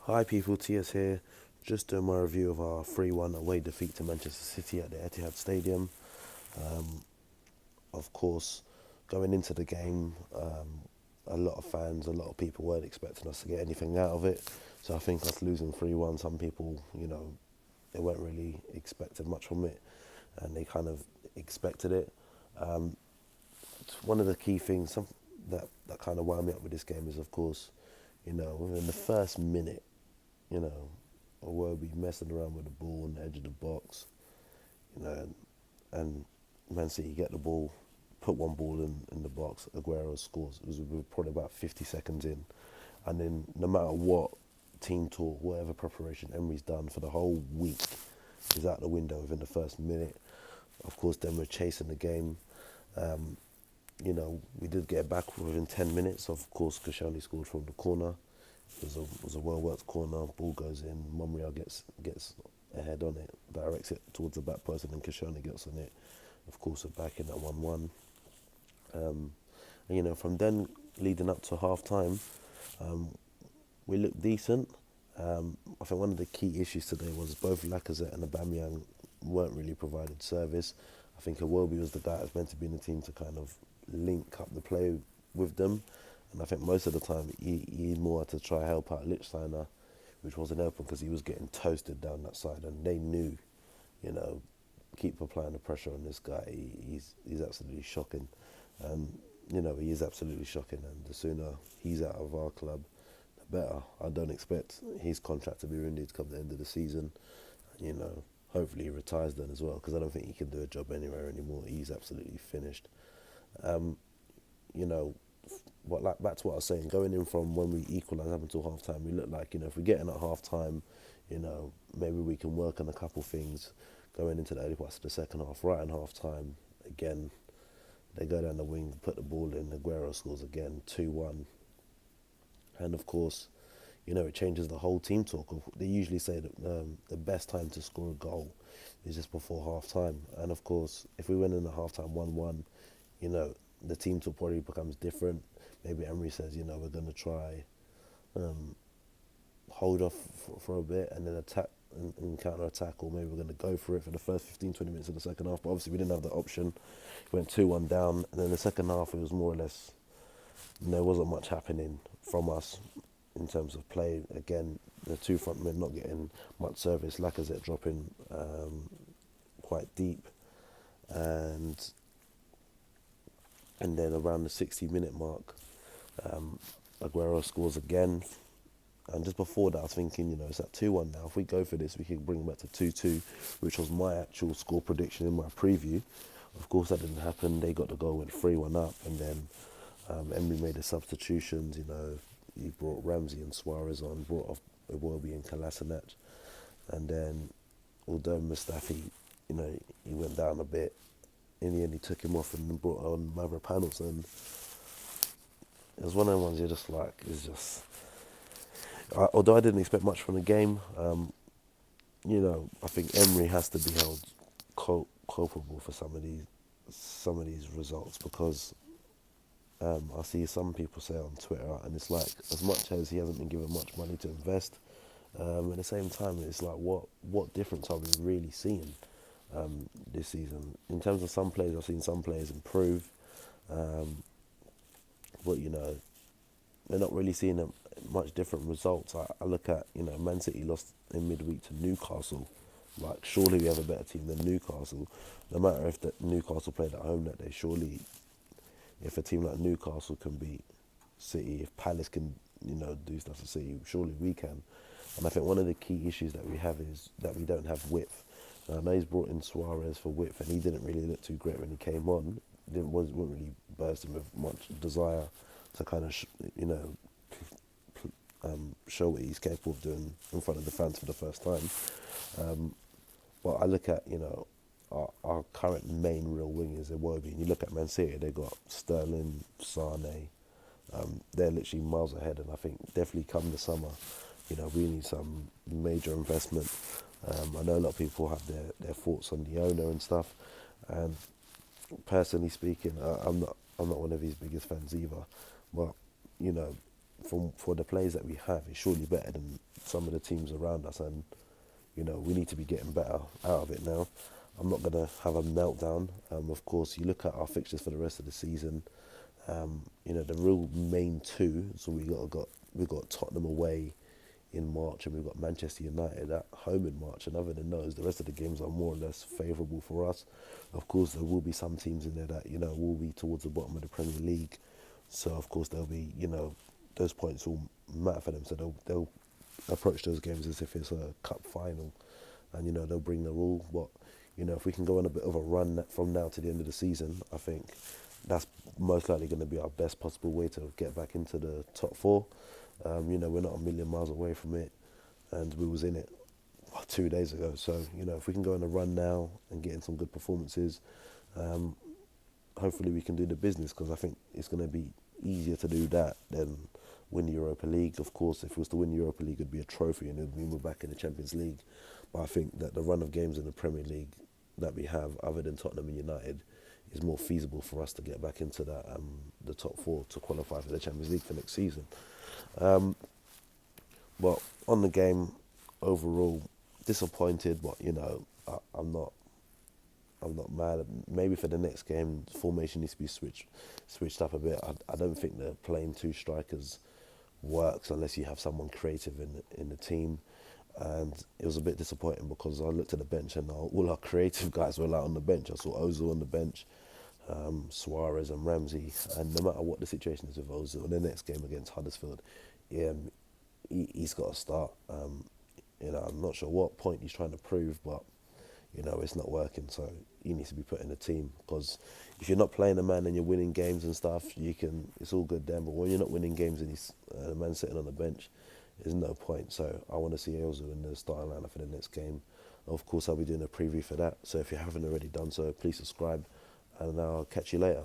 Hi people, TS here. Just doing my review of our 3-1 away defeat to Manchester City at the Etihad Stadium. Um, of course, going into the game, a lot of fans, a lot of people weren't expecting us to get anything out of it. So I think us losing 3-1, some people, they weren't really expecting much from it, and they kind of expected it. Um, One of the key things that kind of wound me up with this game is, of course, within the first minute, you know, Iwobi messing around with the ball on the edge of the box, and Man City get the ball, put one ball in the box, Aguero scores. It was probably about 50 seconds in. And then no matter what team talk, whatever preparation Emery's done for the whole week is out the window within the first minute. Of course, then we're chasing the game. We did get back within 10 minutes. Of course, Koscielny scored from the corner. It was a well-worked corner. Ball goes in. Monreal gets ahead on it, directs it towards the back post, and then Koscielny gets on it. Of course, we're back in at 1-1. From then leading up to half-time, we looked decent. I think one of the key issues today was both Lacazette and Aubameyang weren't really provided service. I think Iwobi was the guy that was meant to be in the team to kind of link up the play with them. And I think most of the time he more had to try help out Lichtsteiner, which wasn't helping because he was getting toasted down that side. And they knew, keep applying the pressure on this guy. He's absolutely shocking. He is absolutely shocking. And the sooner he's out of our club, the better. I don't expect his contract to be renewed come the end of the season. Hopefully he retires then as well, because I don't think he can do a job anywhere anymore. He's absolutely finished. Back to what I was saying, going in from when we equalised up until half time, we look like, if we get in at half time, maybe we can work on a couple things going into the early parts of the second half. Right in half time, again, they go down the wing, put the ball in, Aguero scores again, 2-1. And of course, it changes the whole team talk. They usually say that the best time to score a goal is just before half time. And of course, if we went in at half time 1-1, the team talk probably becomes different. Maybe Emery says, we're going to try hold off for a bit and then attack and counter-attack, or maybe we're going to go for it for the first 15-20 minutes of the second half. But obviously we didn't have that option. We went 2-1 down, and then the second half it was more or less, there wasn't much happening from us in terms of play. Again, the two front men not getting much service, Lacazette dropping quite deep, and then around the 60-minute mark, Aguero scores again. And just before that, I was thinking, it's at 2-1 now. If we go for this, we can bring it back to 2-2, which was my actual score prediction in my preview. Of course, that didn't happen. They got the goal, went 3-1 up, and then Emery made the substitutions. He brought Ramsey and Suarez on, brought off Iwobi and Kolasinac. And then, although Mustafi, he went down a bit, in the end he took him off and brought on Mavrapanos. And it was one of the ones you're just like, although I didn't expect much from the game, I think Emery has to be held culpable for some of these results, because I see some people say on Twitter, and it's like, as much as he hasn't been given much money to invest, at the same time, it's like, what difference are we really seeing this season? In terms of some players, I've seen some players improve, but they're not really seeing much different results. I look at, Man City lost in midweek to Newcastle. Like, surely we have a better team than Newcastle. No matter if Newcastle played at home that day, surely if a team like Newcastle can beat City, if Palace can, do stuff for City, surely we can. And I think one of the key issues that we have is that we don't have width. I know he's brought in Suarez for width, and he didn't really look too great when he came on. Wasn't really bursting with much desire to kind of, show what he's capable of doing in front of the fans for the first time. But I look at, our current main real wing is Iwobi. And you look at Man City, they got Sterling, Sane. They're literally miles ahead, and I think definitely come the summer, we need some major investment. I know a lot of people have their thoughts on the owner and stuff, and personally speaking, I'm not one of his biggest fans either. But for the players that we have, it's surely better than some of the teams around us, and we need to be getting better out of it now. I'm not going to have a meltdown. Of course, you look at our fixtures for the rest of the season. The real main two. So we got Tottenham away in March, and we've got Manchester United at home in March. And other than those, the rest of the games are more or less favourable for us. Of course, there will be some teams in there that will be towards the bottom of the Premier League. So of course there'll be those points will matter for them. So they'll approach those games as if it's a cup final, and they'll bring their all. But if we can go on a bit of a run from now to the end of the season, I think that's most likely going to be our best possible way to get back into the top four. We're not a million miles away from it, and we was in it 2 days ago. So if we can go on a run now and get in some good performances, hopefully we can do the business, because I think it's going to be easier to do that than win the Europa League. Of course, if it was to win the Europa League, it'd be a trophy and we were back in the Champions League. But I think that the run of games in the Premier League that we have, other than Tottenham and United, is more feasible for us to get back into that the top four to qualify for the Champions League for next season. But on the game, overall, disappointed. But I'm not mad. Maybe for the next game, formation needs to be switched up a bit. I don't think that playing two strikers works unless you have someone creative in the team. And it was a bit disappointing because I looked at the bench and all our creative guys were out on the bench. I saw Özil on the bench, Suarez and Ramsey. And no matter what the situation is with Özil, in the next game against Huddersfield, he's got to start. I'm not sure what point he's trying to prove, but it's not working. So he needs to be put in the team, because if you're not playing a man and you're winning games and stuff, it's all good then. But when you're not winning games and the man's sitting on the bench, there's no point. So I want to see Özil in the starting lineup for the next game. Of course, I'll be doing a preview for that. So if you haven't already done so, please subscribe, and I'll catch you later.